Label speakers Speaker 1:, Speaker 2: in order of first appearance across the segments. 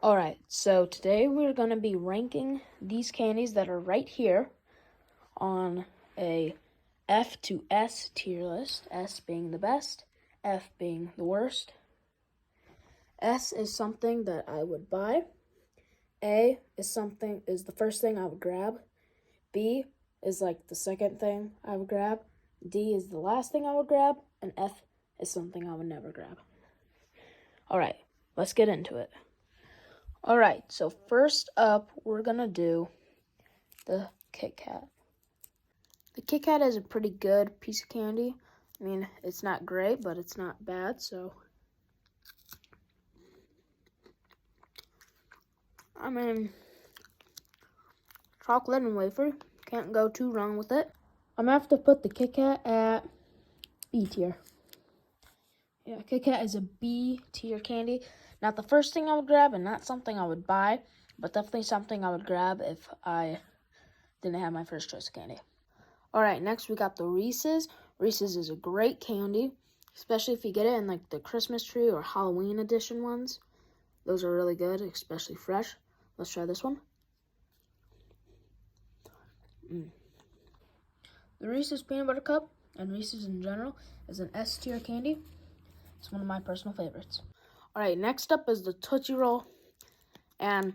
Speaker 1: Alright, so today we're going to be ranking these candies that are right here on a F to S tier list, S being the best, F being the worst. S is something that I would buy. A is the first thing I would grab. B is like the second thing I would grab. D is the last thing I would grab. And F is something I would never grab. Alright, let's get into it. Alright, so first up, we're going to do the Kit Kat. The Kit Kat is a pretty good piece of candy. I mean, it's not great, but it's not bad, so. I mean, chocolate and wafer, can't go too wrong with it. I'm going to have to put the Kit Kat at B tier. Yeah, Kit Kat is a B tier candy. Not the first thing I would grab and not something I would buy, but definitely something I would grab if I didn't have my first choice of candy. Alright, next we got the Reese's. Reese's is a great candy, especially if you get it in like the Christmas tree or Halloween edition ones. Those are really good, especially fresh. Let's try this one. The Reese's Peanut Butter Cup and Reese's in general is an S tier candy. It's one of my personal favorites. Alright, next up is the Tootsie Roll. And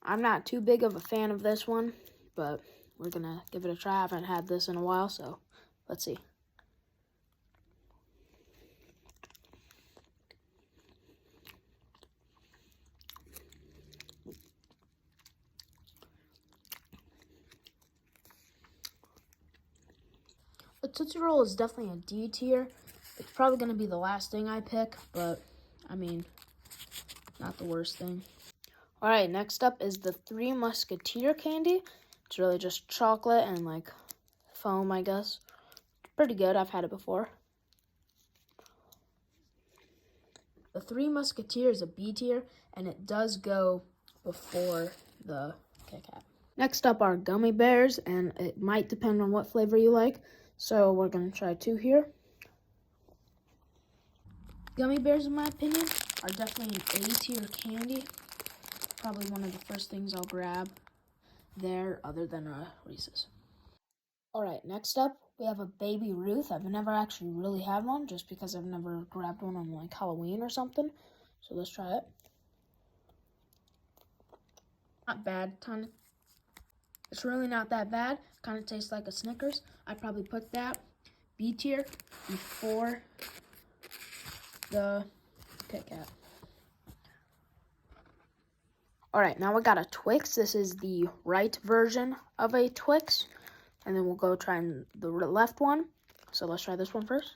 Speaker 1: I'm not too big of a fan of this one, but we're going to give it a try. I haven't had this in a while, so let's see. The Tootsie Roll is definitely a D tier. It's probably going to be the last thing I pick, but, I mean, not the worst thing. Alright, next up is the Three Musketeer candy. It's really just chocolate and, like, foam, I guess. Pretty good. I've had it before. The Three Musketeer is a B tier, and it does go before the Kit Kat. Next up are gummy bears, and it might depend on what flavor you like. So we're going to try two here. Gummy bears, in my opinion, are definitely an A tier candy. Probably one of the first things I'll grab there, other than Reese's. Alright, next up, we have a Baby Ruth. I've never actually really had one, just because I've never grabbed one on like Halloween or something. So let's try it. Not bad, it's really not that bad. Kind of tastes like a Snickers. I'd probably put that B tier before the Kit Kat. Alright, now we got a Twix. This is the right version of a Twix. And then we'll go try the left one. So let's try this one first.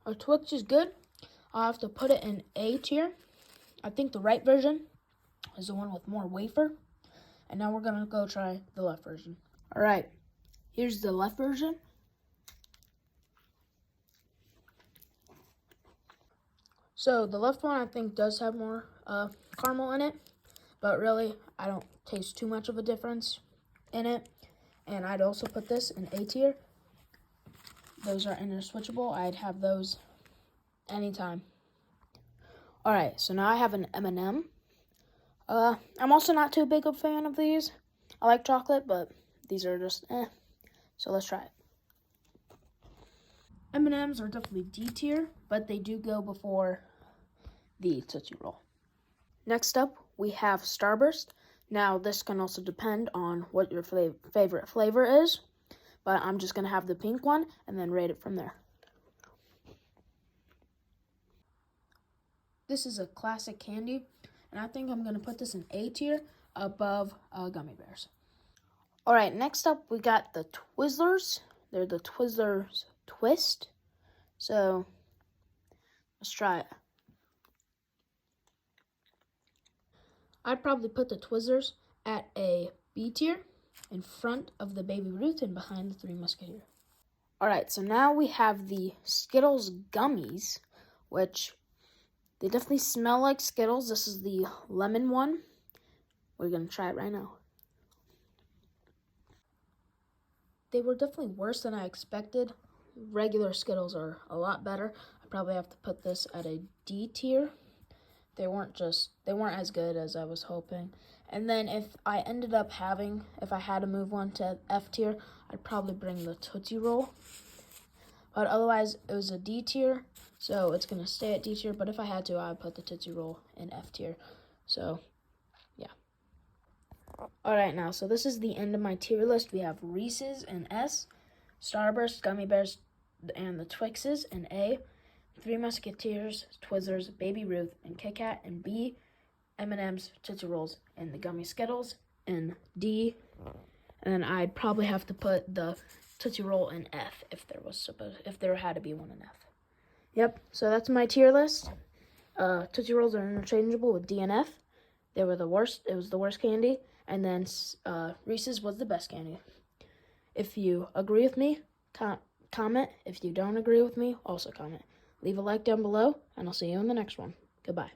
Speaker 1: Our Twix is good. I'll have to put it in A tier. I think the right version is the one with more wafer. And now we're going to go try the left version. Alright, here's the left version. So the left one I think does have more caramel in it. But really, I don't taste too much of a difference in it. And I'd also put this in A tier. Those are interswitchable. I'd have those anytime. Alright, so now I have an M&M. I'm also not too big of a fan of these. I like chocolate, but these are just So let's try it. M&Ms are definitely D tier, but they do go before the Tootsie Roll. Next up, we have Starburst. Now, this can also depend on what your favorite flavor is, but I'm just going to have the pink one and then rate it from there. This is a classic candy, and I think I'm going to put this in A tier above gummy bears. Alright, next up, we got the Twizzlers. They're the Twizzlers Twist. So, let's try it. I'd probably put the Twizzlers at a B tier in front of the Baby Ruth and behind the Three Musketeer. Alright, so now we have the Skittles Gummies, which they definitely smell like Skittles. This is the lemon one. We're going to try it right now. They were definitely worse than I expected. regular Skittles are a lot better. I probably have to put this at a D tier. They weren't as good as I was hoping. And then if I had to move one to F tier, I'd probably bring the Tootsie Roll. But otherwise, it was a D tier, so it's going to stay at D tier. But if I had to, I would put the Tootsie Roll in F tier. So, yeah. All right, now, so this is the end of my tier list. We have Reese's in S, Starburst, Gummy Bears, and the Twixes in A, Three Musketeers, Twizzlers, Baby Ruth, and Kit Kat in B, M&M's, Tootsie Rolls, and the Gummy Skittles in D. And then I'd probably have to put the Tootsie Roll in F if there had to be one in F. Yep, so that's my tier list. Tootsie Rolls are interchangeable with D and F. They were the worst. It was the worst candy. And then Reese's was the best candy. If you agree with me, comment. If you don't agree with me, also comment. Leave a like down below, and I'll see you in the next one. Goodbye.